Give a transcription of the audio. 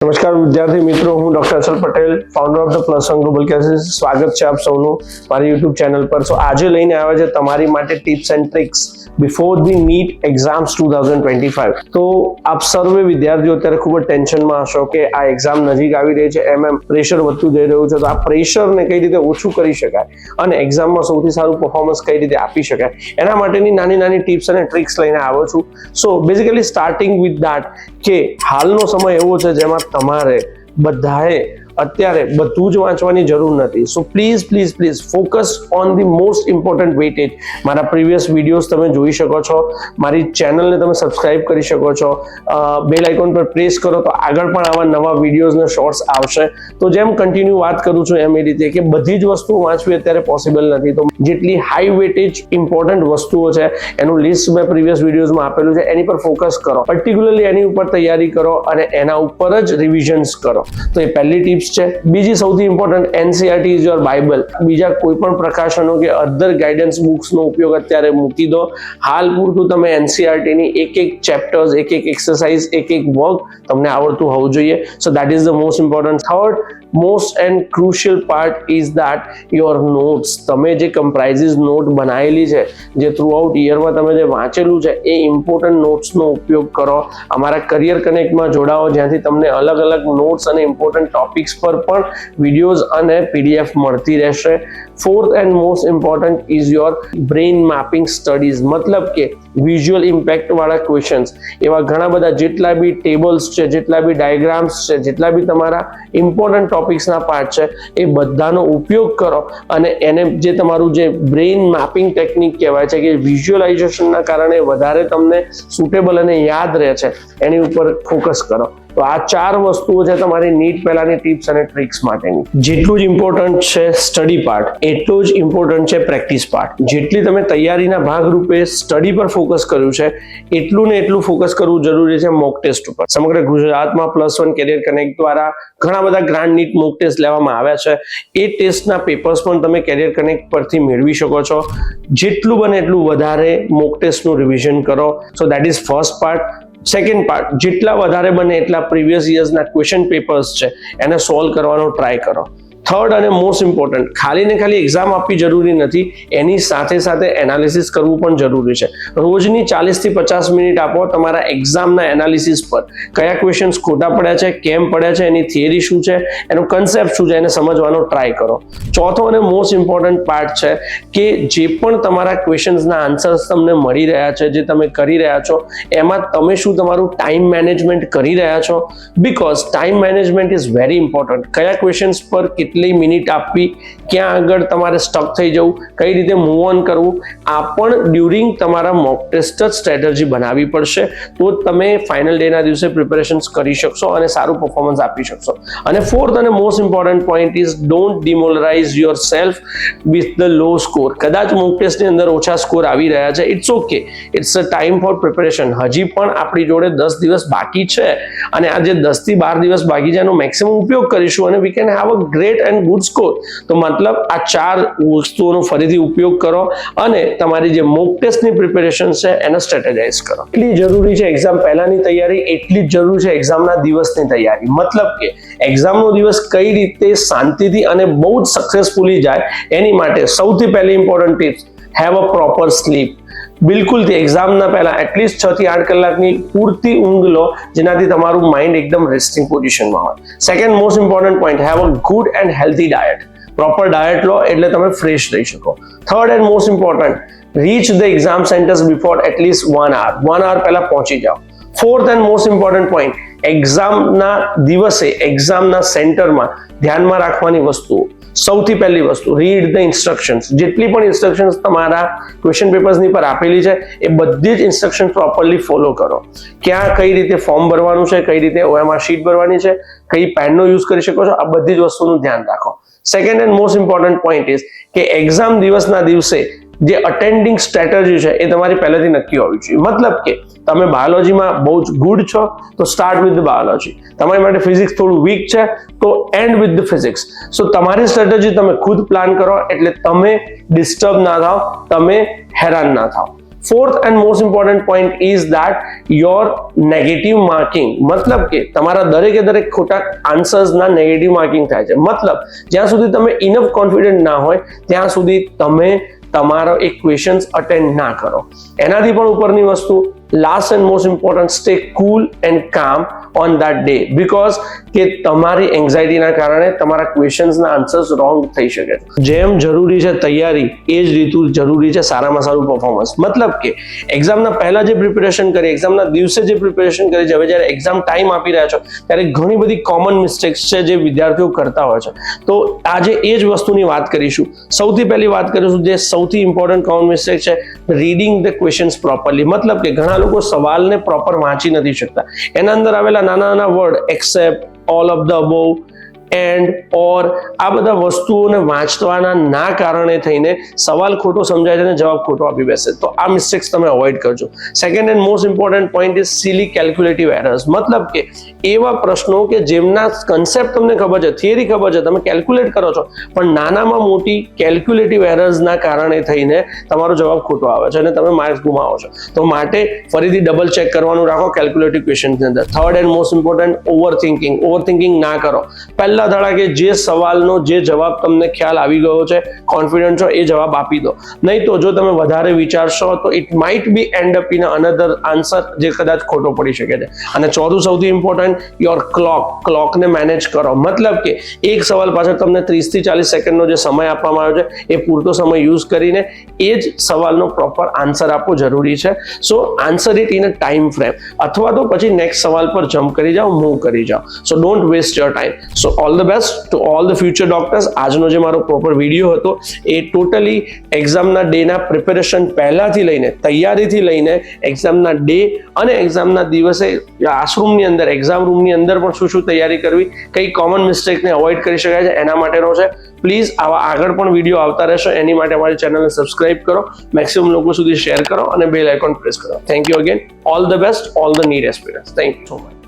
નમસ્કાર વિદ્યાર્થી મિત્રો, હું doctor Achal Patel, founder of the plus one global classes. સ્વાગત છે આપ સૌનું મારી યુટ્યુબ ચેનલ પર. સો આજે લઈને આવ્યા છે તમારી માટે tips and tricks before the NEET exams 2025. તો આપ સર્વે વિદ્યાર્થીઓ અત્યારે ખૂબ જ ટેન્શનમાં હશો કે આ એક્ઝામ નજીક આવી રહી છે, એમ પ્રેશર વધતું જઈ રહ્યું છે. તો આ પ્રેશરને કઈ રીતે ઓછું કરી શકાય અને એક્ઝામમાં સૌથી સારું પરફોર્મન્સ કઈ રીતે આપી શકાય, એના માટેની નાની નાની ટિપ્સ અને ટ્રિક્સ લઈને આવ્યો છું. So basically starting with that કે હાલનો સમય એવો છે જેમાં તમારે બધાએ અત્યારે બધું જ વાંચવાની જરૂર નથી. So please focus on the most important weightage. મારા પ્રીવિયસ વિડીયોઝ તમે જોઈ શકો છો, મારી ચેનલને તમે સબસ્ક્રાઇબ કરી શકો છો, બેલ આઇકોન પર પ્રેસ કરો તો આગળ પણ આવા નવા વિડીયોઝ ને શોર્ટ્સ આવશે. તો જેમ કન્ટિન્યુ વાત કરું છું એમ એ રીતે કે બધી જ વસ્તુઓ વાંચવી અત્યારે પોસિબલ નથી. તો જેટલી હાઈ વેટેજ ઇમ્પોર્ટન્ટ વસ્તુઓ છે એનું લિસ્ટ મેં પ્રીવિયસ વિડીયોઝમાં આપેલું છે, એની પર ફોકસ કરો, પર્ટિક્યુલરલી એની ઉપર તૈયારી કરો અને એના ઉપર જ રિવિઝન્સ કરો. તો એ પહેલી ટિપ્સ છે. બીજી સૌથી important, NCERT is your Bible. બીજા કોઈ પણ પ્રકાશનો કે અધર ગાઈડન્સ બુક્સનો ઉપયોગ અત્યારે મૂકી દો. હાલ પૂરતું તમે એનસીઈઆરટી ની એક ચેપ્ટર્સ, એક એક્સરસાઇઝ, એક વર્ક તમને આવડતું હોવું જોઈએ. So that is the most important. Third most and crucial part is that your notes. તમે જે કમ્પ્રાઇઝિસ નોટ બનાવેલી છે, જે થ્રુ આઉટ યરમાં તમે જે વાંચેલું છે, એ ઇમ્પોર્ટન્ટ નોટ્સનો ઉપયોગ કરો. અમારા કરિયર કનેક્ટમાં જોડાઓ, જ્યાંથી તમને અલગ અલગ નોટ્સ અને ઇમ્પોર્ટન્ટ ટોપિક્સ પર પણ વિડીયોઝ અને પીડીએફ મળતી રહેશે. Fourth and most important is your brain mapping studies. મતલબ કે વિઝ્યુઅલ ઇમ્પેક્ટ વાળા ક્વેશ્ચન્સ, એવા ઘણા બધા જેટલા બી ટેબલ્સ છે, જેટલા બી ડાયાગ્રામ્સ છે, જેટલા બી તમારા ઇમ્પોર્ટન્ટ ટોપિક્સના પાર્ટ છે, એ બધાનો ઉપયોગ કરો અને એને જે તમારું જે બ્રેઇન મેપિંગ ટેકનિક કહેવાય છે કે વિઝ્યુઅલાઇઝેશનના કારણે વધારે તમને સુટેબલ અને યાદ રહે છે, એની ઉપર ફોકસ કરો. તો આ 4 વસ્તુઓ છે તમારી નીટ પહેલાની ટિપ્સ અને ટ્રિક્સ માટેની. જેટલું જ ઇમ્પોર્ટન્ટ છે સ્ટડી પાર્ટ, એટલું જ ઇમ્પોર્ટન્ટ છે પ્રેક્ટિસ પાર્ટ. જેટલી તમે તૈયારીના ભાગરૂપે સ્ટડી પર ફોકસ કર્યું છે, એટલું ને એટલું ફોકસ કરવું જરૂરી છે મોક ટેસ્ટ ઉપર. સમગ્ર ગુજરાતમાં પ્લસ વન કેરિયર કનેક્ટ દ્વારા ઘણા બધા ગ્રાન્ડ નીટ મોક ટેસ્ટ લેવામાં આવ્યા છે. એ ટેસ્ટના પેપર્સ પણ તમે કેરિયર કનેક્ટ પરથી મેળવી શકો છો. જેટલું બને એટલું વધારે મોક ટેસ્ટનું રિવિઝન કરો. So that is first part. Second part, જેટલા વધારે બને એટલા પ્રીવિયસ યર્સના ક્વેશ્ચન પેપર્સ છે એને સોલ્વ કરવાનો ટ્રાય કરો. થર્ડ અને મોસ્ટ ઇમ્પોર્ટન્ટ, ખાલી ને ખાલી એક્ઝામ આપવી જરૂરી નથી, એની સાથે સાથે એનાલિસિસ કરવું પણ જરૂરી છે. રોજની 40 થી 50 મિનિટ આપો તમારા એક્ઝામના એનાલિસિસ પર. કયા ક્વેશ્ચન્સ ખોટા પડ્યા છે, કેમ પડ્યા છે, એની થિયરી શું છે, એનો કન્સેપ્ટ શું છે, એને સમજવાનો ટ્રાય કરો. ચોથો અને મોસ્ટ ઇમ્પોર્ટન્ટ પાર્ટ છે કે જે પણ તમારા ક્વેશ્ચન્સના આન્સર્સ તમને મળી રહ્યા છે, જે તમે કરી રહ્યા છો, એમાં તમે શું તમારું ટાઈમ મેનેજમેન્ટ કરી રહ્યા છો. Because time management is very important. કયા ક્વેશ્ચન્સ પર કેટલી મિનિટ આપવી, ક્યાં આગળ તમારે સ્ટક થઈ જવું, કઈ રીતે મૂવ ઓન કરવું, આ પણ ડ્યુરિંગ તમારા મોક ટેસ્ટ જ સ્ટ્રેટેજી બનાવવી પડશે. તો તમે ફાઇનલ ડેના દિવસે પ્રિપેરેશન્સ કરી શકશો અને સારું પરફોર્મન્સ આપી શકશો. અને ફોર્થ અને most important point is don't demoralise yourself with the low score. કદાચ મોક ટેસ્ટની અંદર ઓછા સ્કોર આવી રહ્યા છે, it's okay, it's a time for preparation. હજી પણ આપણી જોડે 10 દિવસ બાકી છે અને આ જે 10 થી 12 દિવસ બાકી છે એનો મેક્સિમમ ઉપયોગ કરીશું અને we can have a great and good score. તો મતલબ આ 4 વસ્તુઓનો ફરીથી ઉપયોગ કરો અને તમારી જે મોક ટેસ્ટની પ્રિપેરેશન છે એને સ્ટ્રેટેજાઇઝ કરો. એટલી જરૂરી છે એક્ઝામ પહેલાની તૈયારી, એટલી જ જરૂરી છે એક્ઝામના દિવસની તૈયારી. મતલબ કે એક્ઝામનો દિવસ કઈ રીતે શાંતિથી અને બહુ જ સક્સેસફુલી જાય, એની માટે સૌથી પહેલી important tips, have a proper sleep. બિલકુલ એક્ઝામના પહેલા એટલીસ્ટ 6 થી 8 કલાકની પૂરતી ઊંઘ લો, જેનાથી તમારું માઇન્ડ એકદમ રેસ્ટિંગ પોઝિશનમાં હોય. Second most important point, have a good and healthy diet. Proper diet લો એટલે તમે ફ્રેશ રહી શકો. Third and most important, reach the exam centres before at least 1 hour. 1 hour પહેલા પહોંચી જાઓ. Fourth and most important point, એક્ઝામના દિવસે એક્ઝામના સેન્ટરમાં ધ્યાનમાં રાખવાની વસ્તુઓ. સૌથી પહેલી વસ્તુ, રીડ ધ ઇન્સ્ટ્રક્શન્સ. જેટલી પણ ઇન્સ્ટ્રક્શન્સ તમારા ક્વેશ્ચન પેપર્સની પર આપેલી છે, એ બધી જ ઇન્સ્ટ્રક્શન પ્રોપરલી ફોલો કરો. ક્યાં કઈ રીતે ફોર્મ ભરવાનું છે, કઈ રીતે OMR શીટ ભરવાની છે, કઈ પેનનો યુઝ કરી શકો છો, આ બધી જ વસ્તુનું ધ્યાન રાખો. Second and most important point is કે એક્ઝામ દિવસના દિવસે જે અટેન્ડિંગ સ્ટ્રેટેજી છે એ તમારી પહેલેથી નક્કી હોવી જોઈએ. મતલબ કે તમે બાયોલોજીમાં બહુ જ ગુડ છો તો સ્ટાર્ટ વિથ ધ બાયોલોજી. તમારી માટે ફિઝિક્સ થોડું વીક છે તો એન્ડ વિથ ધ ફિઝિક્સ. સો તમારી સ્ટ્રેટેજી તમે ખુદ પ્લાન કરો એટલે તમે ડિસ્ટર્બ ના થાઓ, તમે હેરાન ના થાઓ. Fourth and most important point is that your negative marking, मतलब કે તમારા દરેકે દરેક ખોટા આન્સર્સ ના નેગેટિવ માર્કિંગ થાય છે. મતલબ જ્યાં સુધી તમે ઇનફ કોન્ફિડન્ટ ના હોય ત્યાં સુધી તમે તમારો એક ક્વેશ્ચન્સ અટેન્ડ ના કરો. એનાથી પણ ઉપરની વસ્તુ, last and most important, stay cool and કામ ઓન ધેટ ડે, બીકોઝ કે તમારી એન્ઝાઇટીના કારણે તમારા ક્વેશ્ચન્સના આન્સર્સ રોંગ થઈ શકે છે. જેમ જરૂરી છે તૈયારી એ જ રીતું જરૂરી છે સારામાં સારું પરફોર્મન્સ. મતલબ કે એક્ઝામના પહેલા જે પ્રિપેરેશન કરી, એક્ઝામના દિવસે જે પ્રિપેરેશન કરી છે, હવે જ્યારે એક્ઝામ ટાઈમ આપી રહ્યા છો ત્યારે ઘણી બધી કોમન મિસ્ટેક્સ છે જે વિદ્યાર્થીઓ કરતા હોય છે. તો આજે એ જ વસ્તુની વાત કરીશું. સૌથી પહેલી વાત કરીશું જે સૌથી ઇમ્પોર્ટન્ટ કોમન મિસ્ટેક છે, રીડિંગ ધ ક્વેશ્ચન્સ પ્રોપરલી. મતલબ કે ઘણા લોકો સવાલને પ્રોપર વાંચી નથી શકતા. એના અંદર આવેલા નાના નાના word except, all of the above, and, or, આ બધા વસ્તુઓને વાંચવાના ના કારણે થઈને સવાલ ખોટો સમજાય છે અને જવાબ ખોટો આપી બેસે. તો આ મિસ્ટેક્સ તમે અવોઇડ કરજો. Second and most important point is silly calculative errors. મતલબ કે એવા પ્રશ્નો કે જેમના કન્સેપ્ટ તમને ખબર છે, થિયરી ખબર છે, તમે કેલ્ક્યુલેટ કરો છો, પણ નાનામાં મોટી કેલ્ક્યુલેટિવ એરર્સના કારણે થઈને તમારો જવાબ ખોટો આવે છે અને તમે માર્ક્સ ગુમાવો છો. તો માટે ફરીથી ડબલ ચેક કરવાનું રાખો કેલ્ક્યુલેટિવ ક્વેશ્ચન્સની અંદર. Third and most important, overthinking ના કરો. પહેલા ધડા કે જે સવાલનો જે જવાબ તમને ખ્યાલ આવી ગયો છે, કોન્ફિડન્ટ છો, એ જવાબ આપી દો. નહીં તો જો તમે વધારે વિચારશો તો it might be end up in another answer જે કદાચ ખોટો પડી શકે છે. અને ચોથું સૌથી ઇમ્પોર્ટન્ટ, યોર ક્લોકને મેનેજ કરો. મતલબ કે એક સવાલ પાછળ તમને 30 થી 40 સેકન્ડનો જે સમય આપવામાં આવ્યો છે એ પૂરતો સમય યુઝ કરીને એ જ સવાલનો પ્રોપર આન્સર આપવો જરૂરી છે. So answer it in a time frame, અથવા તો પછી નેક્સ્ટ સવાલ પર જમ્પ કરી જાઓ, મૂવ કરી જાઓ. So don't waste your time. So all the best to all the future doctors. આજનો જે મારો પ્રોપર વિડીયો હતો એ ટોટલી એક્ઝામના ડેના પ્રિપેરેશન પહેલાથી લઈને, તૈયારીથી લઈને એક્ઝામના ડે અને એક્ઝામના દિવસે ક્લાસરૂમની અંદર, એક્ઝામ રૂમની અંદર પણ શું શું તૈયારી કરવી, કઈ કોમન મિસ્ટેકને અવોઇડ કરી શકાય છે એના માટેનો છે. પ્લીઝ આવા આગળ પણ વિડીયો આવતા રહેશે. એની માટે અમારી ચેનલને સબસ્ક્રાઇબ કરો, મેક્સિમમ લોકો સુધી શેર કરો અને બેલ આઇકોન પ્રેસ કરો. Thank you again. All the best, all the need aspirants. Thank you so much.